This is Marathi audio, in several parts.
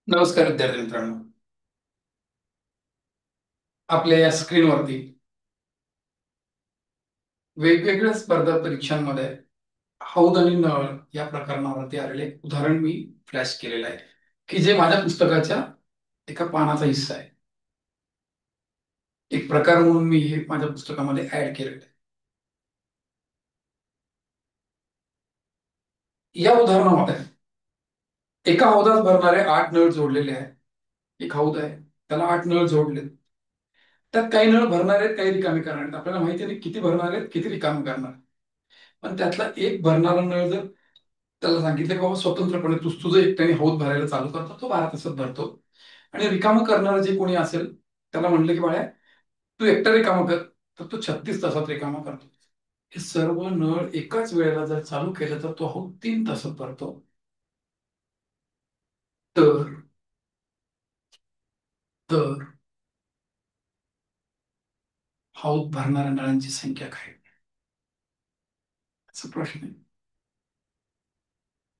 नमस्कार विद्यार्थी मित्रांनो. आपल्या या स्क्रीनवरती वेगवेगळ्या स्पर्धा परीक्षांमध्ये हौद आणि नळ या प्रकरणावरती आलेले एक उदाहरण मी फ्लॅश केलेलं आहे, की जे माझ्या पुस्तकाच्या एका पानाचा हिस्सा आहे. एक प्रकार म्हणून मी हे माझ्या पुस्तकामध्ये ऍड केलेलं आहे. या उदाहरणामध्ये एका हौदात भरणारे 8 नळ जोडलेले आहेत. एक हौद आहे, त्याला 8 नळ जोडले. त्यात काही नळ भरणार आहेत, काही रिकामी करणार आहेत. आपल्याला माहिती नाही किती भरणार आहेत, किती रिकामी करणार आहेत. पण त्यातला एक भरणारा नळ जर त्याला सांगितलं की बाबा स्वतंत्रपणे तुझं एकट्याने हौद भरायला चालू करतो, तो 12 तासात भरतो. आणि रिकामं करणारं जे कोणी असेल त्याला म्हणलं की बाळ्या तू एकटा रिकामं कर, तर तो 36 तासात रिकामा करतो. हे सर्व नळ एकाच वेळेला जर चालू केलं तर तो हौद 3 तासात भरतो. तर तर हौद भरणाऱ्या नळांची संख्या काय, असा प्रश्न आहे.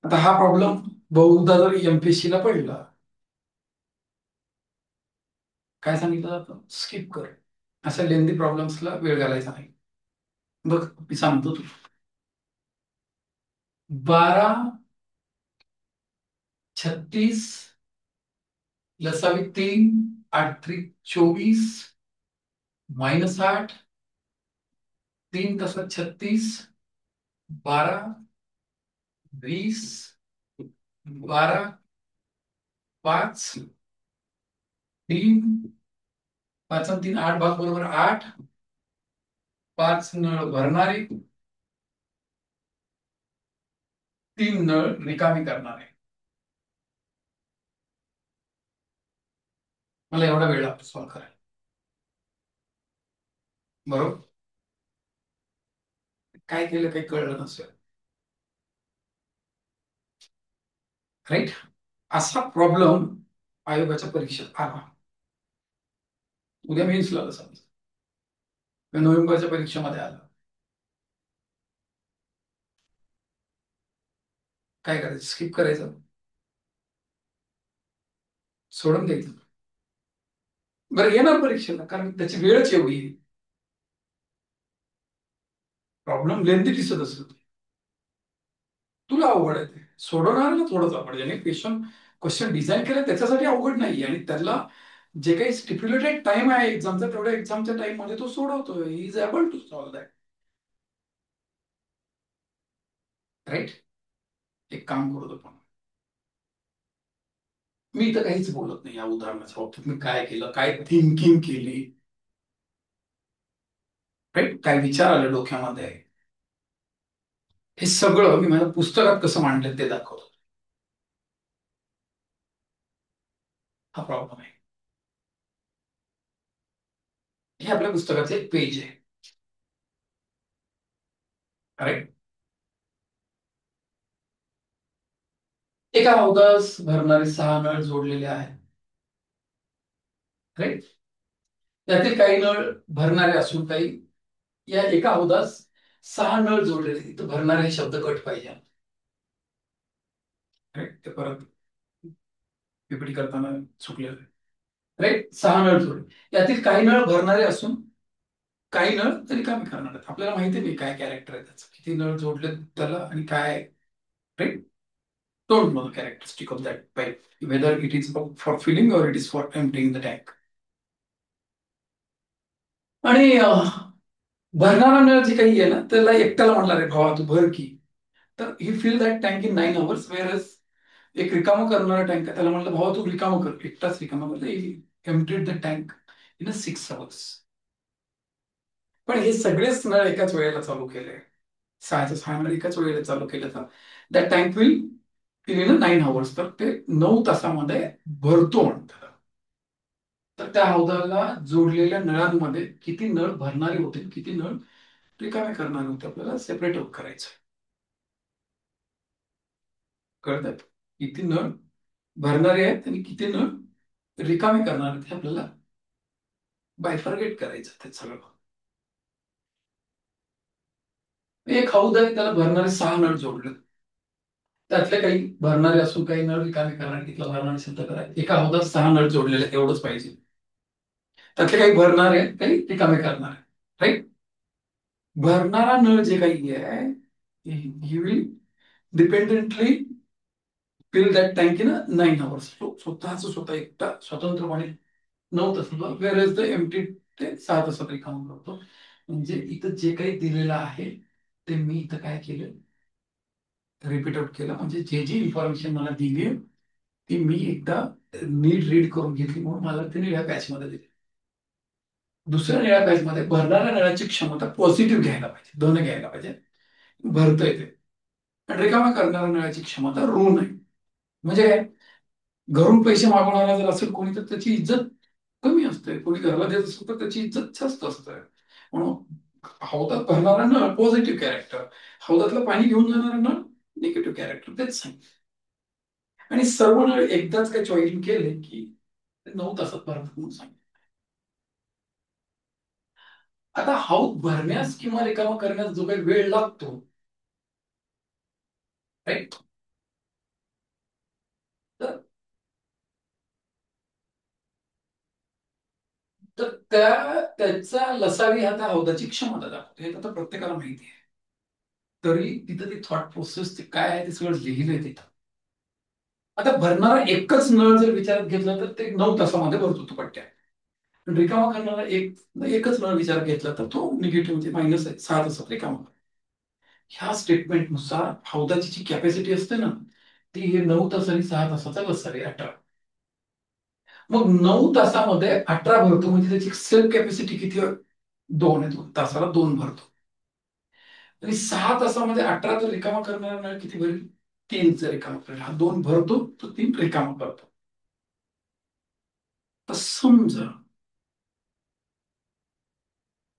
आता हा प्रॉब्लेम बहुधा जर एमपीएससी ला पडला, काय सांगितलं जातं, स्किप कर. अशा लेंदी प्रॉब्लेम्सला वेळ घालायचा नाही. बघ मी सांगतो तुला. 12, 36, लसावी 3, 8 3 24, -8, 3 तासात 36, 12, 20, 12, 5, 3, 5 आणि 3 8 भाग बरोबर 8. 5 नळ भरणारे, 3 नळ रिकामी करणारे. मला एवढा वेळ लागतो सॉल्व्ह करायला, बरोबर. काय केलं काही कळलं नसेल, राईट. असा प्रॉब्लेम आयोगाच्या परीक्षेत आला. उद्या मेन्सला आला समजा, नोव्हेंबरच्या परीक्षेमध्ये आला. काय करायचं, स्किप करायचं, सोडून द्यायचं. बरं येणार परीक्षेला, कारण त्याची वेळच एवढी आहे. प्रॉब्लेम लेंथी दिसत असेल तुला अवघड आहे, ते सोडवणाऱ्याला थोडंच अवघड आहे. ज्याने क्वेश्चन डिझाईन केलं त्याच्यासाठी अवघड नाही, आणि त्याला जे काही स्टिप्युलेटेड टाइम आहे एक्झामचा, तेवढ्या एक्झामच्या टाइम मध्ये तो सोडवतोय. He is able to solve that, right. एक काम करू आपण, मी इथं काहीच बोलत नाही या उदाहरणाच्या बाबतीत. मी काय केलं, काय थिंकिंग केली, राईट, काय विचार आले डोक्यामध्ये, हे सगळं मी माझ्या पुस्तकात कसं मांडलं ते दाखवतो. हा प्रॉब्लेम आहे. हे आपल्या पुस्तकाचे एक पेज आहे, राईट. एका हौदास भरणारे 6 नळ जोडलेले आहेत, राईट. त्यातील काही नळ भरणारे असून काही, या एका हौदास 6 नळ जोडलेले. इथं भरणारे हे शब्द कट पाहिजे, राईट. ते परत पीपीटी करताना चुकलेलं आहे, राईट. 6 नळ जोडले, यातील काही नळ भरणारे असून काही नळ रिकामी करणार आहेत. आपल्याला माहिती नाही काय कॅरेक्टर आहे त्याचं, किती नळ जोडले त्याला आणि काय, right. Don't know the characteristic of that pipe, whether it is for filling or it is for emptying the tank. आणि भरणारा नळ जे काही आहे ना, त्याला एकट्याला म्हणणार आहे भावा तू भर की. तर ही fill that tank in 9 hours, where एक रिकामं करणारा टँक त्याला म्हणलं भावा तू रिकामं कर, एकटाच रिकामा कर, emptied the tank in 6 hours. पण हे सगळेच नळ एकाच वेळेला चालू केले, 6च्या 6 नळ एकाच वेळेला चालू केले, तर that tank will fill in 9 hours, तर ते 9 तासामध्ये भरतो म्हणतात. तर त्या हौदाला जोडलेल्या नळांमध्ये किती नळ भरणारे होते, किती नळ रिकामे करणारे होते, आपल्याला सेपरेट आउट करायचं. कळतात, किती नळ भरणारे आहेत आणि किती नळ रिकामे करणार आहेत, हे आपल्याला बायफर्गेट करायचं ते सगळं. एक हौद आहे, त्याला भरणारे 6 नळ जोडले. त्यातले काही भरणारे असून काही नळ रिकामे करणारे, तिथला भरणारे सिद्ध करा. एका हौदात 6 नळ जोडलेले आहेत, एवढंच पाहिजे. त्यातले काही भरणारे, काही रिकामे करणारे. राईट. भरणारा नळ जे काही आहे, he will dependently fill that tank in 9 hours. स्वतः एकटा स्वतंत्रपणे 9 तासात, वेळेस ते एमटी ते 6 तासात रिकाम करतो. म्हणजे इथं जे काही दिलेलं आहे ते मी इथं काय केलं, रिपीट आउट केलं. म्हणजे जे जे इन्फॉर्मेशन मला दिली ती मी एकदा नीट रीड करून घेतली, म्हणून मला ते निळ्या पॅच मध्ये दिली. दुसऱ्या निळ्या पॅच मध्ये भरणाऱ्या नळाची क्षमता पॉझिटिव्ह घ्यायला पाहिजे, धन घ्यायला पाहिजे, भरता येते. आणि रिकामा करणाऱ्या नळाची क्षमता ऋण आहे. म्हणजे काय, घरून पैसे मागवणारा जर असेल कोणी, तर त्याची इज्जत कमी असते. कोणी घराला देत असेल तर त्याची इज्जत जास्त असते. म्हणून हौदात भरणारा नळ पॉझिटिव्ह कॅरेक्टर, हौदातलं पाणी घेऊन जाणारा नळ निगेटिव्ह कॅरेक्टर, तेच सांगितलं. आणि सर्व नळ एकदाच काय जॉईन केले की 9 तासात भरतात म्हणून सांगितलं. आता हौद भरण्यास किंवा रिकामा करण्यास जो काही वेळ लागतो, राईट, तर तर त्याचा लसावी हा त्या हौदाची क्षमता दाखवतो, हे तर प्रत्येकाला माहिती आहे. तरी तिथं ती थॉट प्रोसेस ते काय आहे ते सगळं लिहिलंय तिथं. आता भरणारा एकच नळ जर विचारात घेतला तर ते 9 तासामध्ये भरतो तो पट्ट्या. पण रिकामा करणारा एकच नळ विचारात घेतला तर तो निगेटिव्ह म्हणजे मायनस आहे, 6 तासात रिकामा. ह्या स्टेटमेंटनुसार हौदाची जी कॅपॅसिटी असते ना, ती हे 9 तास आणि 6 तासाचा लसावी 18. मग 9 तासामध्ये 18 भरतो म्हणजे त्याची सेल्फ कॅपॅसिटी किती आहे? 2 आहे. 2 तासाला 2 भरतो. आणि 6 तासामध्ये 18 तर रिकामा करणारा नळ किती भरेल? 3च रिकामा करेल. हा 2 भरतो तो 3 रिकामा करतो. तर समजा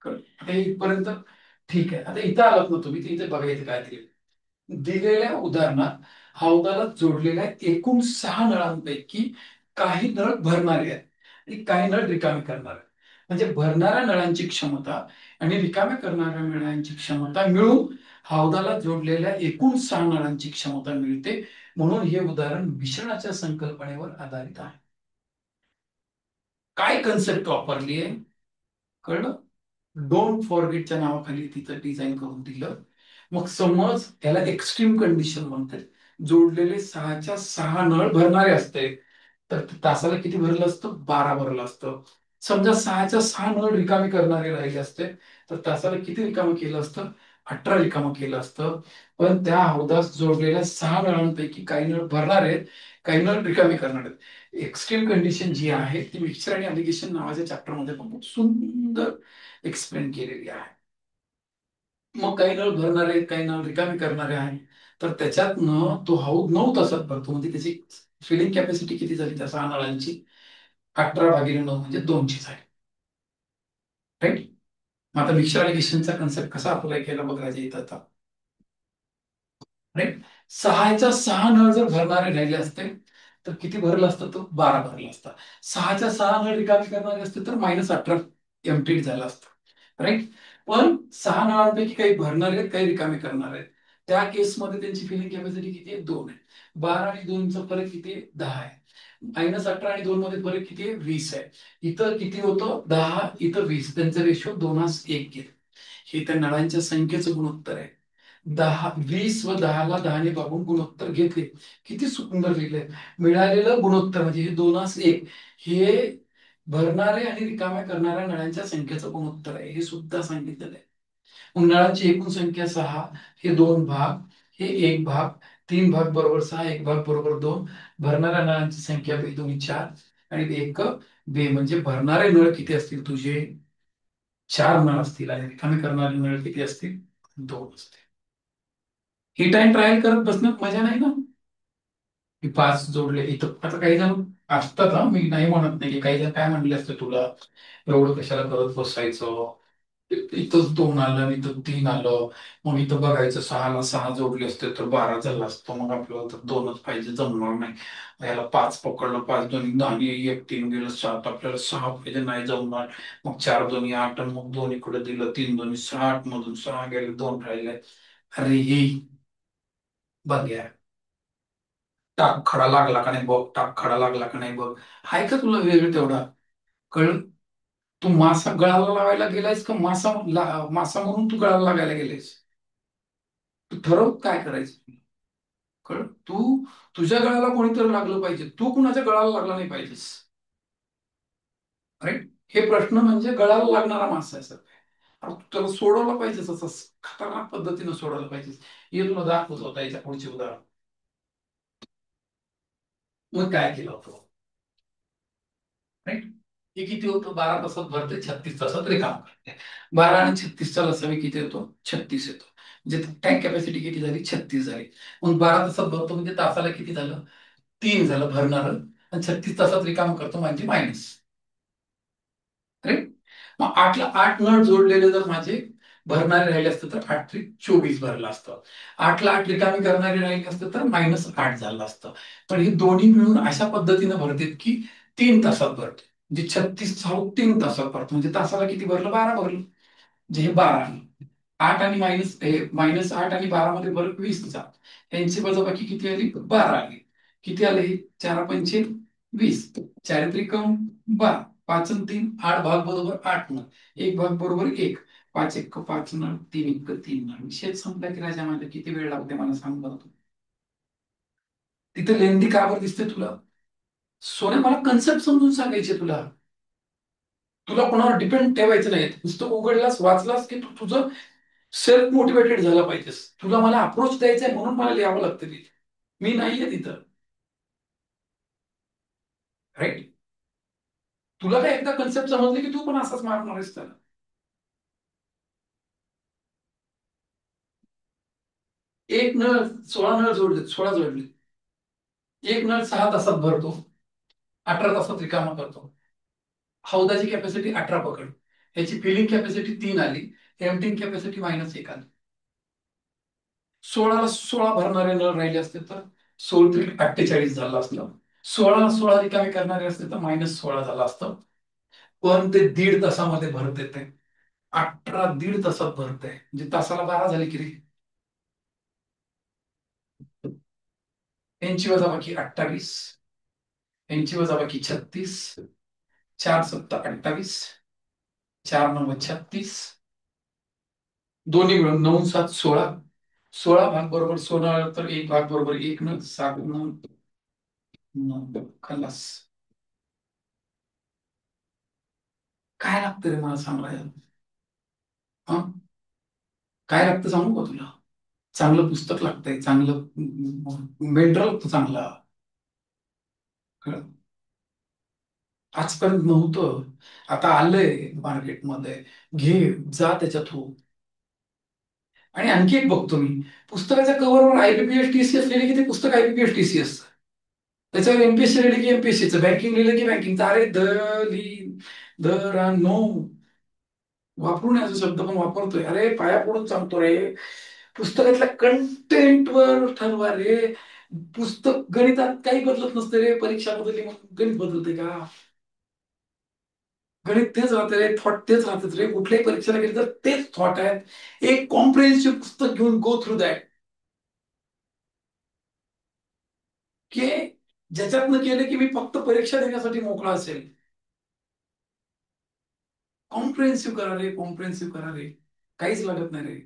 आता इथपर्यंत ठीक आहे. आता इथं आलात ना तुम्ही, इथे बघा इथे काय दिलेल्या उदाहरणात हौदाला जोडलेल्या एकूण 6 नळांपैकी काही नळ भरणारे आहेत आणि काही नळ रिकामे करणारे आहेत. म्हणजे भरणाऱ्या नळांची क्षमता आणि रिकाम्या करणाऱ्या नळांची क्षमता मिळून हौदाला जोडलेल्या एकूण 6 नळांची क्षमता मिळते. म्हणून हे उदाहरण मिश्रणाच्या संकल्पनेवर आधारित आहे. काय कन्सेप्ट वापरली आहे, कळलं? डोंट फॉरगेटच्या नावाखाली तिथं डिझाईन करून दिलं. मग समज याला एक्स्ट्रीम कंडिशन म्हणतात, जोडलेले 6च्या 6 नळ भरणारे असते, तर तासाला किती भरलं असतं? 12 भरलं असतं. समजा 6च्या 6 नळ रिकामी करणारे राहिले असते, तर तासाला किती रिकामं केलं असतं? 18 रिकामं केलं असतं. पण त्या हौदास जोडलेल्या 6 नळांपैकी काही नळ भरणार आहेत, काही नळ रिकामी करणार आहेत. एक्स्ट्रीम कंडिशन जी आहे ती मिक्सर आणि ऍप्लिकेशन नावाच्या चॅप्टर मध्ये पण खूप सुंदर एक्सप्लेन केलेली आहे. मग काही नळ भरणारे आहेत, काही नळ रिकामी करणारे आहेत. तर त्याच्यातनं तो हौद 9 तासात भरतो. म्हणजे त्याची फिलिंग कॅपॅसिटी किती झाली त्या 6 नळांची? 18/9 म्हणजे 2ची झाली. राईट. मग आता मिक्सर ऍप्लिकेशनचा कन्सेप्ट कसा अप्लाय केला बघायचा इथं आता. राईट. 6च्या 6 नळ जर भरणारे राहिले असते तर किती भरलं असतं? तो 12 भरला असता. 6च्या 6 नळ रिकामी करणारे असते तर -18 एम्प्टीड झालं असतं. राईट. पण 6 नळांपैकी काही भरणारे आहेत, काही रिकामे करणार आहेत. त्या केसमध्ये त्यांची फिलिंग कॅपॅसिटी किती आहे? 2 आहे. 12 आणि 2चा फरक किती आहे? 10 आहे. -18 आणि 2 मध्ये फरक किती आहे? 20 आहे. इथं किती होतं? 10, इथं 20. त्यांचा रेशो 2:1 घेत. हे त्या नळांच्या संख्येचं गुणोत्तर आहे. 10, 20 व 10ला 10ने भागून गुणोत्तर घेतले. किती सुंदर लिहिलंय. मिळालेलं गुणोत्तर म्हणजे हे 2:1 हे भरणारे आणि रिकाम्या करणाऱ्या नळ्यांच्या संख्येचं गुणोत्तर आहे, हे सुद्धा सांगितलेलं आहे. मग नळांची एकूण संख्या 6, हे 2 भाग, हे 1 भाग, 3 भाग बरोबर 6, 1 भाग बरोबर 2. भरणाऱ्या नळांची संख्या बे 2 4 आणि एक बे, म्हणजे भरणारे नळ किती असतील तुझे? 4 नळ असतील आणि रिकामे करणारे नळ किती असतील? 2 असतील. हिट अँड ट्रायल करत बसण्यात मजा नाही ना. की 5 जोडले इथं. आता काही जण असतात, हा मी नाही म्हणत नाही, की काही जण काय म्हणले असते तुला, एवढं कशाला करत बसायचं, इथंच 2 आलं आणि इथं 3 आलं, मग इथं बघायचं 6ला 6 जोडले असते तर 12 झाला असतो, मग आपल्याला तर 2च पाहिजे, जमणार नाही. याला 5 पकडलं, 5 दोन्ही 10 आणि 1 3 गेलं 7, आपल्याला 6 पाहिजे, नाही जमणार. मग 4 दोन्ही 8 आणि मग 2 इकडे दिलं, 3 दोन्ही 6, 8 मधून 6 गेले, 2 राहिले. अरे हे बघ यार, टाक खडा लागला का नाही बघ, टाक खडा लागला का नाही बघ. आहे का तुला वेळ तेवढा? कळ. तू मासा गळाला लावायला गेलायस का मासा म्हणून तू गळाला लागायला गेलायस? तू ठरव काय करायचं. कळ. तू तुझ्या गळाला कोणीतरी लागलं पाहिजे, तू कुणाच्या गळाला लागला नाही पाहिजेस. राईट. हे प्रश्न म्हणजे गळाला लागणारा मासा आहे सर. अरे तू त्याला सोडवलं पाहिजेस, असं खतरनाक पद्धतीनं सोडवलं पाहिजेस. हे तुला दाखवत होता याच्या पुढची उदाहरण. मग काय केलं होतं? राईट. हे किती होतं? 12 तासात भरते, 36 तासात रिकाम करते. 12 आणि 36चा लसावी किती येतो? 36 येतो. म्हणजे टँक कॅपॅसिटी किती झाली? 36 झाली. मग 12 तासात भरतो म्हणजे तासाला किती झालं? 3 झालं भरणार. आणि 36 तासात रिकाम करतो म्हणजे मायनस. करेक्ट. मग 8ला 8 नळ जोडलेले जर माझे भरणारे राहिले असते तर 8 त्रिक 24 भरलं असतं. 8ला 8 रिकामी करणारे राहिले असते तर -8 झालं असतं. पण हे दोन्ही मिळून अशा पद्धतीनं भरतात की 3 तासात भरतो. म्हणजे 36 3 तासात भरतो, म्हणजे तासाला किती भरलं? 12 भरलं. म्हणजे हे 12. 8 आणि -8 आणि 12 मध्ये फरक 20चा. यांची वजाबाकी किती आली? 12 आली. किती आले? 4 पंचे 20. 4 त्रिक 12. 5 आणि 3 8 भाग बरोबर 8 न. एक भाग बरोबर 1. 5 1 5 न. 3 1 3 न. विषय संपला की राजा माझा. किती वेळ लागते मला सांग बरं तू. तिथे लेंदी का बरं दिसते तुला? सोन्या, मला कन्सेप्ट समजून सांगायचे तुला. तुला कोणावर डिपेंड ठेवायचं नाही. पुस्तक उघडलास वाचलास की तू तुझं सेल्फ मोटिवेटेड झालं पाहिजेस. तुला मला अप्रोच द्यायचा आहे म्हणून मला लिहावं लागतं तिथे. मी नाहीये तिथं. राईट. तुला काय एकदा कन्सेप्ट समजले की तू पण असाच मारणार आहेस त्याला. एक नळ 16 नळ जोडले, 16 जोडले. एक नळ 6 तासात भरतो, 18 तासात रिकामा करतो. हौदाची कॅपॅसिटी 18 पकड. याची फिलिंग कॅपॅसिटी 3 आली. एम्प्टिंग कॅपॅसिटी -1 आली. 16ला 16 भरणारे नळ राहिले असते तर 16 त्रिक 48 झालं असतं. 16ला 16 रिकामी करणारे असते तर -16 झालं असतं. पण ते 1.5 तासामध्ये भरते ते. 18 1.5 तासात भरते, म्हणजे तासाला 12 झाले की रे. यांची वजाबाकी 28. यांची वजाबाकी 36. 4 7 28. 4 9 36. दोन्ही मिळून 9 7 16. 16 भाग बरोबर 16 तर एक भाग बरोबर 1 न. 7 न. 9 खलास. काय लागतं रे मला सांगायला? हा. काय लागतं सांगू का तुला? चांगलं पुस्तक लागतंय, चांगलं मेंटर लागतं चांगला. कळलं? आजपर्यंत नव्हतं. आता आलंय मार्केटमध्ये. घे, जा त्याच्या थ्रू. आणि आणखी एक बघतो मी, पुस्तकाच्या कव्हरवर IBPS TCS लिहिले की ते पुस्तक IBPS TCS. त्याच्यावर MPSC लिहिले की MPSCचं, बँकिंग लिहिलं की बँकिंगचं. अरे द रा नो. वापरून याचा शब्द पण वापरतोय. अरे पाया पडून सांगतो रे, पुस्तकातल्या कंटेंटवर ठरवा रे. पुस्तक गणितात काही बदलत नसते रे. परीक्षा बदलली मग गणित बदलते का? गणित तेच राहते रे, थॉट तेच राहतात रे. कुठल्याही परीक्षेला गेले तर तेच थॉट आहेत. एक कॉम्प्रिहेन्सिव्ह पुस्तक घेऊन गो थ्रू दॅट, की ज्याच्यातनं केलं की मी फक्त परीक्षा देण्यासाठी मोकळा असेल. कॉम्प्रिहेन्सिव्ह करा रे, कॉम्प्रिहेन्सिव्ह करा रे. काहीच लागत नाही रे.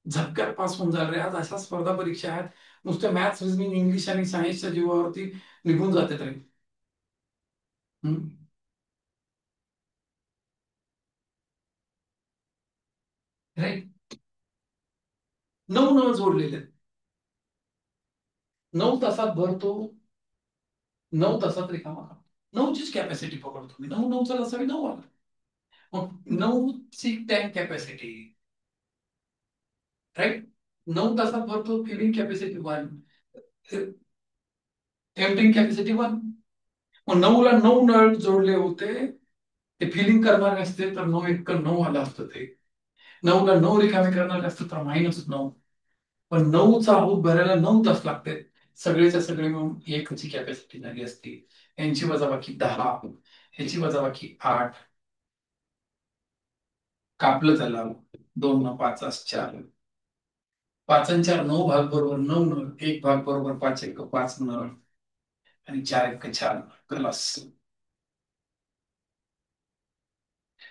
झटक्यात पास होऊन जाल रे. आज अशा स्पर्धा परीक्षा आहेत, नुसत्या मॅथ्स रिझनिंग इंग्लिश आणि सायन्सच्या जीवावरती निघून जाते रे. हम्म. राईट. 9 जोडलेले आहेत. 9 तासात भरतो, 9 तासात रिकामा करतो. 9चीच कॅपॅसिटी पकडतो मी. 9 असावी 9 आला. मग 9ची टँक कॅपॅसिटी. राईट. 9 तासात भरतो, फिलिंग कॅपॅसिटी 1. Emptying capacity 1. मग 9ला 9 नळ जोडले होते. ते फिलिंग करणारे असते तर 9 1 9 आलं असतं ते. 9ला 9 रिकामे करणारे असतं तर -9. पण 9चा अबोध भरायला 9 तास लागते. सगळेच्या सगळे मिळून एकची कॅपॅसिटी झाली असती. यांची वजाबाकी 10. ह्याची वजाबाकी 8. कापलं त्याला. 2 न 5 4. 5 आणि 4 9 भाग बरोबर 9 नळ. एक भाग बरोबर 5 1 5 नळ. आणि 4 1 4 ग्लास.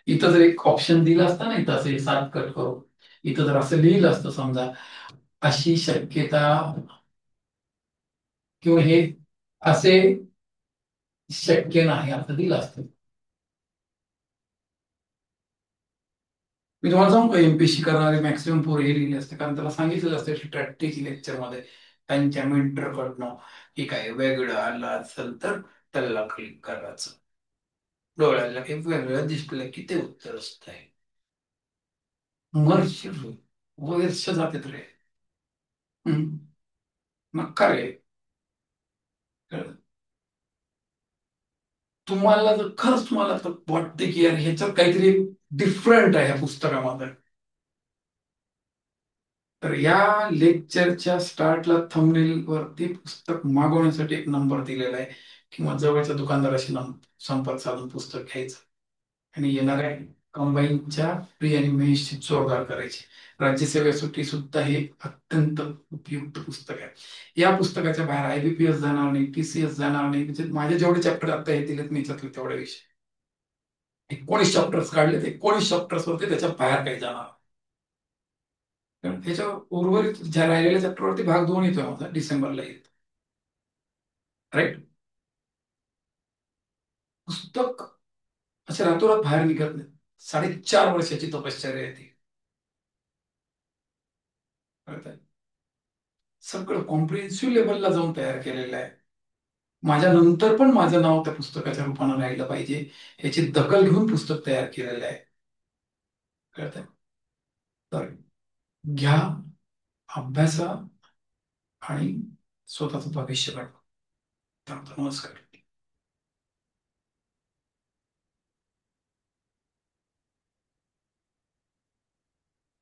इथं जर एक ऑप्शन दिलं असतं ना, इथं असं एक 7 कट करू, इथं जर असं लिहिलं असतं समजा, अशी शक्यता किंवा हे असे शक्य नाही असं दिलं असतं. मी तुम्हाला सांगू का, एमपीएससी करणारे मॅक्सिमम पोरं हे लिहिले असते, कारण त्याला सांगितलेलं असतं स्ट्रॅटेजी लेक्चरमध्ये त्यांच्या मेंटरकडनं की काय वेगळं आलं असेल तर त्याला क्लिक करायचं, डोळ्याला एक वेगळं दिसलं की ते उत्तर असतंय. वर्ष वर्ष जातात रे. हम्म. मग काय तुम्हाला जर खरंच तुम्हाला तर वाटते की यार ह्याच्यात काहीतरी डिफरंट आहे या पुस्तकामध्ये, तर या लेक्चरच्या स्टार्टला थंबनेल वरती पुस्तक मागवण्यासाठी एक नंबर दिलेला आहे, किंवा जवळच्या दुकानदाराशी संपर्क साधून पुस्तक घ्यायचं आणि येणाऱ्या कंबाईनच्या फ्री आणि मेन्सची जोरदार करायची. राज्यसेवेसाठी सुद्धा हे अत्यंत उपयुक्त पुस्तक आहे. या पुस्तकाच्या बाहेर IBPS जाणार नाही, TCS जाणार नाही, म्हणजे माझे जेवढे चॅप्टर आता हे दिलेत मी याच्यातले तेवढे विषय 19 चॅप्टर्स काढले, 19 चॅप्टर्स वरती त्याच्या बाहेर काही जाणार. कारण त्याच्या उर्वरित ज्या राहिलेल्या चॅप्टरवरती भाग 2 येतोय माझा डिसेंबरला येतो. राईट. पुस्तक असे रातोरात बाहेर निघत नाही. 4.5 वर्षाची तपश्चर्या आहे ती. कळतंय? सगळं कॉम्प्रिहेन्सिव्ह लेवलला जाऊन तयार केलेलं आहे. माझ्या नंतर पण माझं नाव त्या पुस्तकाच्या रूपानं राहिलं पाहिजे याची दखल घेऊन पुस्तक तयार केलेलं आहे. कळतंय? तर घ्या, अभ्यासा आणि स्वतःचं भविष्य घडवा. तर नमस्कार.